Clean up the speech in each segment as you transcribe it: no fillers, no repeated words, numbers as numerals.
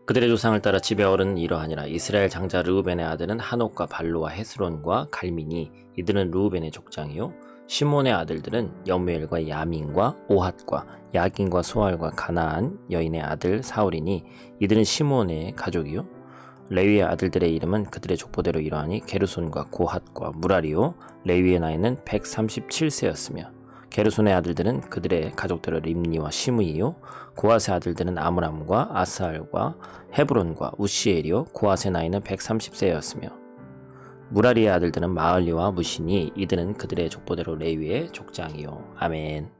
그들의 조상을 따라 지베어는 이러하니라. 이스라엘 장자 르우벤의 아들은 하녹과 발로와 헤스론과 갈민이 이들은 르우벤의 족장이요. 시몬의 아들들은 여무엘과 야민과 오핫과 야긴과 소알과 가나안 여인의 아들 사울이니 이들은 시몬의 가족이요. 레위의 아들들의 이름은 그들의 족보대로 이러하니 게르손과 고핫과 무라리요. 레위의 나이는 137세였으며 게르손의 아들들은 그들의 가족대로 림니와 시므이요. 고핫의 아들들은 아므람과 아스알과 헤브론과 우시엘이요. 고핫의 나이는 130세였으며 무라리의 아들들은 마을리와 무시니 이들은 그들의 족보대로 레위의 족장이요. 아멘.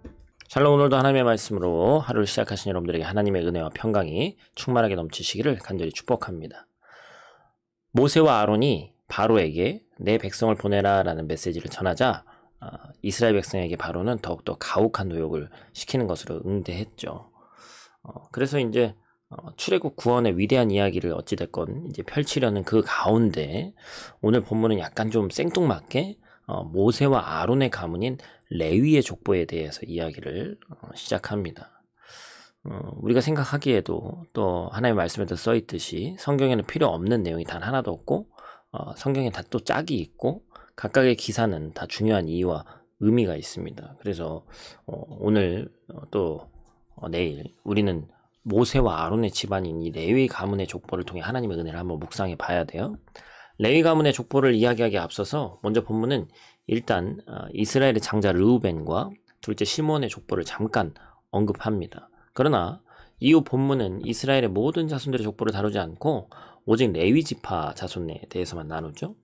샬롬. 오늘도 하나님의 말씀으로 하루를 시작하신 여러분들에게 하나님의 은혜와 평강이 충만하게 넘치시기를 간절히 축복합니다. 모세와 아론이 바로에게 내 백성을 보내라 라는 메시지를 전하자 이스라엘 백성에게 바로는 더욱더 가혹한 노역을 시키는 것으로 응대했죠. 그래서 이제 출애굽 구원의 위대한 이야기를 어찌됐건 이제 펼치려는 그 가운데 오늘 본문은 약간 좀 생뚱맞게 모세와 아론의 가문인 레위의 족보에 대해서 이야기를 시작합니다. 우리가 생각하기에도 또 하나님의 말씀에도 써있듯이 성경에는 필요 없는 내용이 단 하나도 없고 성경에 다 또 짝이 있고 각각의 기사는 다 중요한 이유와 의미가 있습니다. 그래서 오늘 또 내일 우리는 모세와 아론의 집안인 이 레위 가문의 족보를 통해 하나님의 은혜를 한번 묵상해 봐야 돼요. 레위 가문의 족보를 이야기하기에 앞서서 먼저 본문은 일단 이스라엘의 장자 르우벤과 둘째 시몬의 족보를 잠깐 언급합니다. 그러나 이후 본문은 이스라엘의 모든 자손들의 족보를 다루지 않고 오직 레위 지파 자손에 대해서만 나누죠.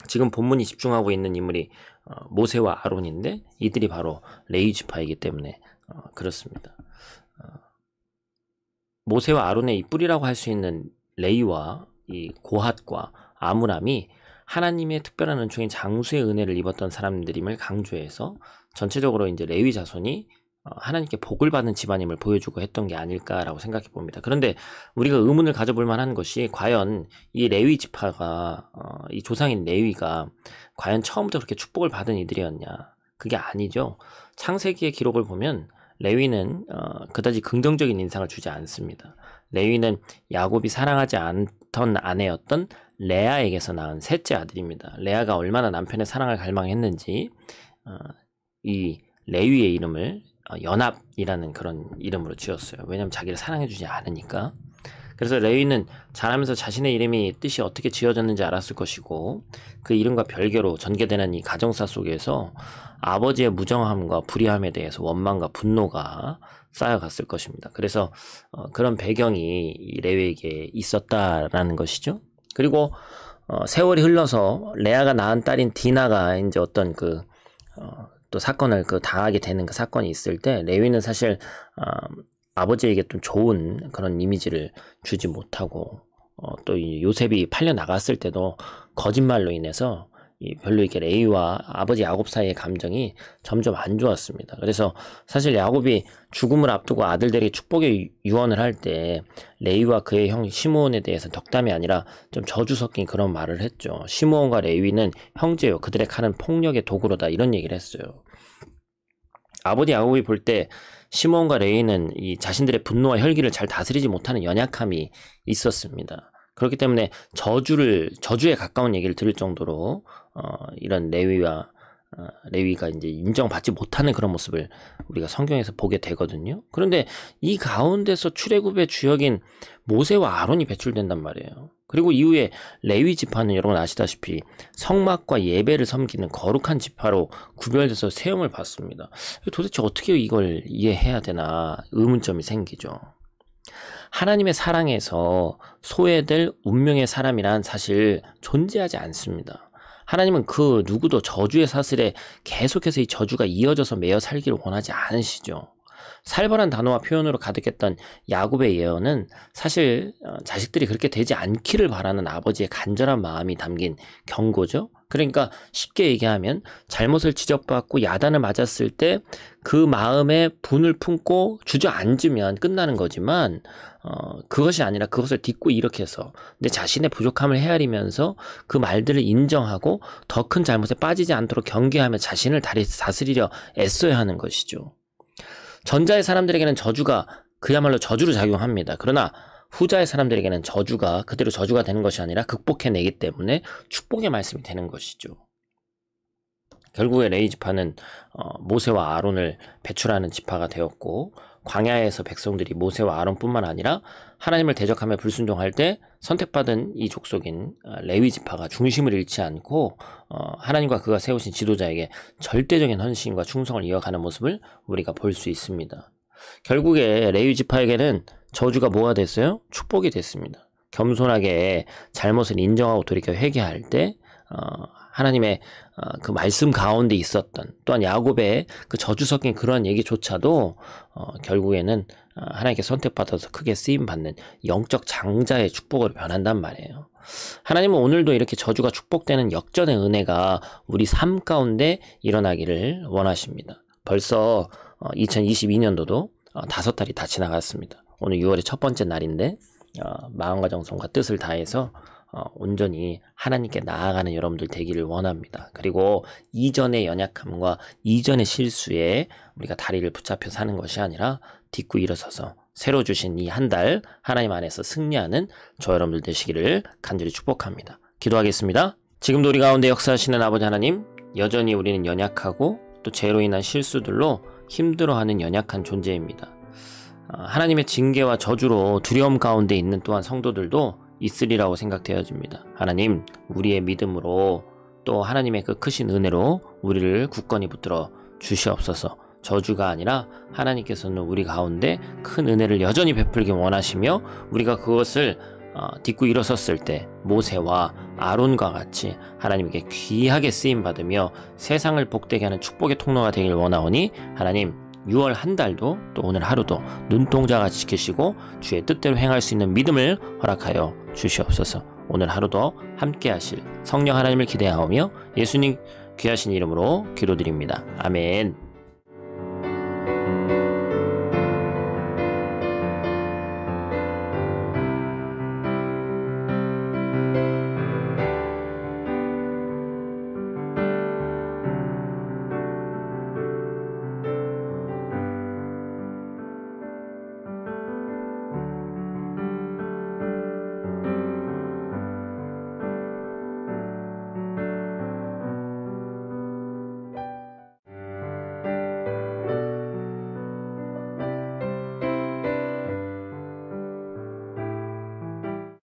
지금 본문이 집중하고 있는 인물이 모세와 아론인데 이들이 바로 레위 지파이기 때문에 그렇습니다. 모세와 아론의 이 뿌리라고 할 수 있는 레위와 이 고핫과 아므람이 하나님의 특별한 은총인 장수의 은혜를 입었던 사람들임을 강조해서 전체적으로 이제 레위 자손이 하나님께 복을 받는 집안임을 보여주고 했던 게 아닐까라고 생각해 봅니다. 그런데 우리가 의문을 가져볼 만한 것이 과연 이 레위 지파가 이 조상인 레위가 과연 처음부터 그렇게 축복을 받은 이들이었냐? 그게 아니죠. 창세기의 기록을 보면 레위는 그다지 긍정적인 인상을 주지 않습니다. 레위는 야곱이 사랑하지 않던 아내였던 레아에게서 낳은 셋째 아들입니다. 레아가 얼마나 남편의 사랑을 갈망했는지 이 레위의 이름을 연합이라는 그런 이름으로 지었어요. 왜냐하면 자기를 사랑해주지 않으니까. 그래서 레위는 자라면서 자신의 이름이 뜻이 어떻게 지어졌는지 알았을 것이고 그 이름과 별개로 전개되는 이 가정사 속에서 아버지의 무정함과 불의함에 대해서 원망과 분노가 쌓여갔을 것입니다. 그래서 그런 배경이 이 레위에게 있었다라는 것이죠. 그리고 세월이 흘러서 레아가 낳은 딸인 디나가 이제 어떤 또 사건을 당하게 되는 그 사건이 있을 때 레위는 사실 아버지에게 좀 좋은 그런 이미지를 주지 못하고 또 이 요셉이 팔려 나갔을 때도 거짓말로 인해서 별로 이렇게 레위와 아버지 야곱 사이의 감정이 점점 안 좋았습니다. 그래서 사실 야곱이 죽음을 앞두고 아들들에게 축복의 유언을 할 때 레위와 그의 형 시므온에 대해서 덕담이 아니라 좀 저주 섞인 그런 말을 했죠. 시므온과 레위는 형제요 그들의 칼은 폭력의 도구로다 이런 얘기를 했어요. 아버지 야곱이 볼 때 시므온과 레위는 이 자신들의 분노와 혈기를 잘 다스리지 못하는 연약함이 있었습니다. 그렇기 때문에 저주에 가까운 얘기를 들을 정도로 이런 레위가 이제 인정받지 못하는 그런 모습을 우리가 성경에서 보게 되거든요. 그런데 이 가운데서 출애굽의 주역인 모세와 아론이 배출된단 말이에요. 그리고 이후에 레위 지파는 여러분 아시다시피 성막과 예배를 섬기는 거룩한 지파로 구별돼서 세움을 받습니다. 도대체 어떻게 이걸 이해해야 되나 의문점이 생기죠. 하나님의 사랑에서 소외될 운명의 사람이란 사실 존재하지 않습니다. 하나님은 그 누구도 저주의 사슬에 계속해서 이 저주가 이어져서 매여 살기를 원하지 않으시죠. 살벌한 단어와 표현으로 가득했던 야곱의 예언은 사실 자식들이 그렇게 되지 않기를 바라는 아버지의 간절한 마음이 담긴 경고죠. 그러니까 쉽게 얘기하면 잘못을 지적받고 야단을 맞았을 때 그 마음에 분을 품고 주저앉으면 끝나는 거지만 그것이 아니라 그것을 딛고 일으켜서 내 자신의 부족함을 헤아리면서 그 말들을 인정하고 더 큰 잘못에 빠지지 않도록 경계하며 자신을 다스리려 애써야 하는 것이죠. 전자의 사람들에게는 저주가 그야말로 저주로 작용합니다. 그러나 후자의 사람들에게는 저주가 그대로 저주가 되는 것이 아니라 극복해내기 때문에 축복의 말씀이 되는 것이죠. 결국에 레위 지파는 모세와 아론을 배출하는 지파가 되었고, 광야에서 백성들이 모세와 아론뿐만 아니라 하나님을 대적하며 불순종할 때 선택받은 이 족속인 레위 지파가 중심을 잃지 않고 하나님과 그가 세우신 지도자에게 절대적인 헌신과 충성을 이어가는 모습을 우리가 볼 수 있습니다. 결국에 레위 지파에게는 저주가 뭐가 됐어요? 축복이 됐습니다. 겸손하게 잘못을 인정하고 돌이켜 회개할 때 하나님의 그 말씀 가운데 있었던, 또한 야곱의 그 저주 섞인 그러한 얘기조차도 결국에는 하나님께 선택받아서 크게 쓰임받는 영적 장자의 축복으로 변한단 말이에요. 하나님은 오늘도 이렇게 저주가 축복되는 역전의 은혜가 우리 삶 가운데 일어나기를 원하십니다. 벌써 2022년도도 5달이 다 지나갔습니다. 오늘 6월의 첫 번째 날인데 마음과 정성과 뜻을 다해서 온전히 하나님께 나아가는 여러분들 되기를 원합니다. 그리고 이전의 연약함과 이전의 실수에 우리가 다리를 붙잡혀 사는 것이 아니라 딛고 일어서서 새로 주신 이 한 달 하나님 안에서 승리하는 저 여러분들 되시기를 간절히 축복합니다. 기도하겠습니다. 지금도 우리 가운데 역사하시는 아버지 하나님, 여전히 우리는 연약하고 또 죄로 인한 실수들로 힘들어하는 연약한 존재입니다. 하나님의 징계와 저주로 두려움 가운데 있는 또한 성도들도 있으리라고 생각되어집니다. 하나님, 우리의 믿음으로 또 하나님의 그 크신 은혜로 우리를 굳건히 붙들어 주시옵소서. 저주가 아니라 하나님께서는 우리 가운데 큰 은혜를 여전히 베풀기 원하시며 우리가 그것을 딛고 일어섰을 때 모세와 아론과 같이 하나님께 귀하게 쓰임받으며 세상을 복되게 하는 축복의 통로가 되길 원하오니 하나님, 6월 한 달도 또 오늘 하루도 눈동자같이 지키시고 주의 뜻대로 행할 수 있는 믿음을 허락하여 주시옵소서. 오늘 하루도 함께 하실 성령 하나님을 기대하오며 예수님 귀하신 이름으로 기도드립니다. 아멘.